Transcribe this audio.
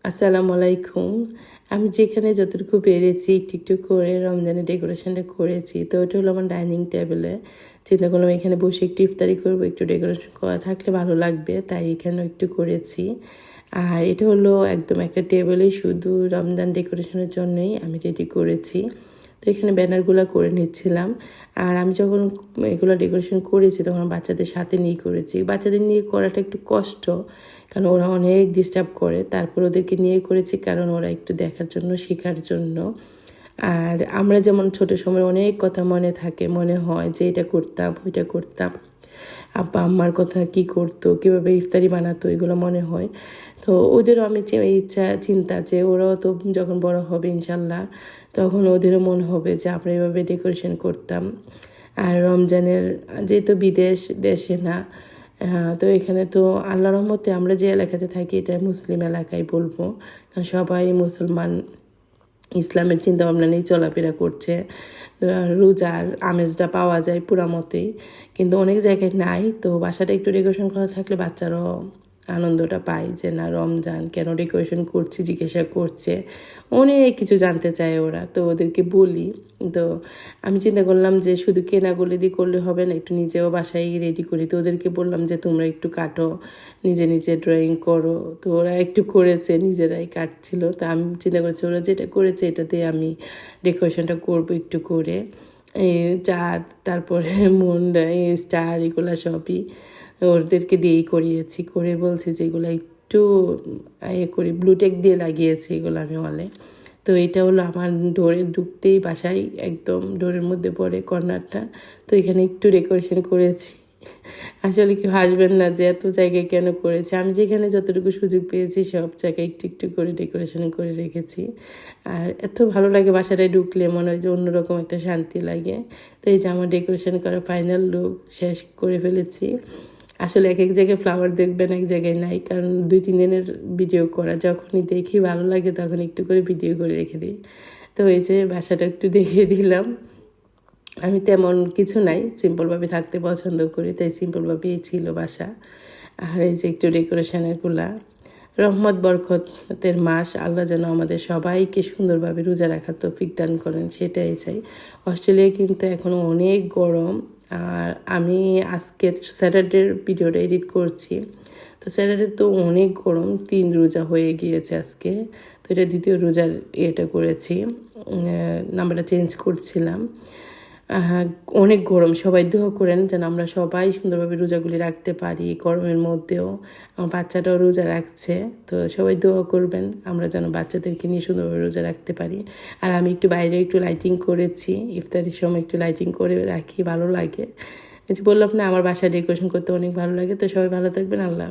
আসসালামু আলাইকুম। আমি যেখানে যতটুকু পেরেছি একটু একটু করে রমজানের ডেকোরেশনটা করেছি। তো ওটা হলো আমার ডাইনিং টেবিলে। চিন্তা করলাম এখানে বসে একটু ইফতারি করবো, একটু ডেকোরেশন করা থাকলে ভালো লাগবে, তাই এখানেও একটু করেছি। আর এটা হলো একদম একটা টেবিলেই শুধু রমজান ডেকোরেশনের জন্যই আমি রেডি করেছি। তো এখানে ব্যানারগুলো করে নিচ্ছিলাম। আর আমি যখন এগুলো ডেকোরেশন করেছি তখন বাচ্চাদের সাথে নিয়ে করেছি। বাচ্চাদের নিয়ে করাটা একটু কষ্ট, কারণ ওরা অনেক ডিস্টার্ব করে। তারপর ওদেরকে নিয়ে করেছি কারণ ওরা একটু দেখার জন্য, শেখার জন্য। আর আমরা যেমন ছোটো সময় অনেক কথা মনে থাকে, মনে হয় যে এটা করতাম, ওইটা করতাম, আব্বা আম্মার কথা কী করতো, কীভাবে ইফতারি বানাতো, এগুলো মনে হয়। তো ওদেরও আমি এই ইচ্ছা চিন্তা যে ওরাও তো যখন বড় হবে ইনশাল্লাহ, তখন ওদেরও মনে হবে যে আমরা এভাবে ডেকোরেশন করতাম। আর রমজানের যেহেতু দেশে না, তো এখানে তো আল্লাহর রহমতে আমরা যে এলাকাতে থাকি এটা মুসলিম এলাকায় বলবো, কারণ সবাই মুসলমান, ইসলামের চিন্তাভাবনা নিয়ে চলাফেরা করছে। রোজার আমেজটা পাওয়া যায় পুরা মতেই, কিন্তু অনেক জায়গায় নাই। তো বাসাটা একটু ডেকোরেশন করা থাকলে বাচ্চারাও আনন্দটা পায় যে না, রমজান কেন ডেকোরেশন করছি জিজ্ঞাসা করছে, অনেক কিছু জানতে চায় ওরা। তো ওদেরকে বলি। তো আমি চিন্তা করলাম যে শুধু কেনাগুলি দিয়ে করলে হবে না, একটু নিজেও বাসায় রেডি করি। তো ওদেরকে বললাম যে তোমরা একটু কাটো, নিজে নিজে ড্রয়িং করো। তো ওরা একটু করেছে, নিজেরাই কাটছিল। তো আমি চিন্তা করছি ওরা যেটা করেছে এটা দিয়ে আমি ডেকোরেশনটা করবো একটু করে। এই চাঁদ, তারপরে মুন্ডা, স্টার, এগুলো সবই ওদেরকে দিয়েই করিয়েছি। করে বলছি যে এগুলো একটু করি, ব্লুটেক দিয়ে লাগিয়েছি এগুলো আমি ওয়ালে। তো এটা হলো আমার ডোরে ঢুকতেই বাসায় একদম ডোরের মধ্যে পড়ে কর্নারটা। তো এখানে একটু ডেকোরেশন করেছি। আসলে কেউ হাসবেন না যে এত জায়গায় কেন করেছি। আমি যেখানে যতটুকু সুযোগ পেয়েছি সব জায়গায় একটু একটু করে ডেকোরেশন করে রেখেছি। আর এত ভালো লাগে বাসাটায় ঢুকলে, মনে হয় যে অন্যরকম একটা শান্তি লাগে। তো এই যে আমার ডেকোরেশন করা ফাইনাল লুক শেষ করে ফেলেছি। আসলে এক এক জায়গায় ফ্লাওয়ার দেখবেন, এক জায়গায় নাই, কারণ 2-3 দিনের ভিডিও করা, যখনই দেখি ভালো লাগে তখন একটু করে ভিডিও করে রেখে দিই। তো এই যে বাসাটা একটু দেখিয়ে দিলাম। আমি তেমন কিছু নাই, সিম্পলভাবে থাকতে পছন্দ করি, তাই সিম্পলভাবেই ছিল বাসা। আর এই যে একটু ডেকোরেশনেরগুলা, রহমত বরকতের মাস, আল্লাহ যেন আমাদের সবাইকে সুন্দরভাবে রোজা রাখার তৌফিক দান করেন, সেটাই চাই। অস্ট্রেলিয়ায় কিন্তু এখনও অনেক গরম। আর আমি আজকে স্যাটারডের ভিডিওটা এডিট করছি। তো স্যাটারডে তো অনেক গরম, 3 রোজা হয়ে গিয়েছে আজকে। তো এটা দ্বিতীয় রোজার ইয়েটা করেছি, নাম্বারটা চেঞ্জ করছিলাম। অনেক গরম, সবাই দোয়া করেন যেন আমরা সবাই সুন্দরভাবে রোজাগুলি রাখতে পারি গরমের মধ্যেও। আমার বাচ্চাটাও রোজা রাখছে, তো সবাই দোয়া করবেন আমরা যেন বাচ্চাদেরকে নিয়ে সুন্দরভাবে রোজা রাখতে পারি। আর আমি একটু বাইরে একটু লাইটিং করেছি, ইফতারির সময় একটু লাইটিং করে রাখি, ভালো লাগে। বললাম না, আমার বাসায় ডেকোরেশন করতে অনেক ভালো লাগে। তো সবাই ভালো থাকবেন, আল্লাহ।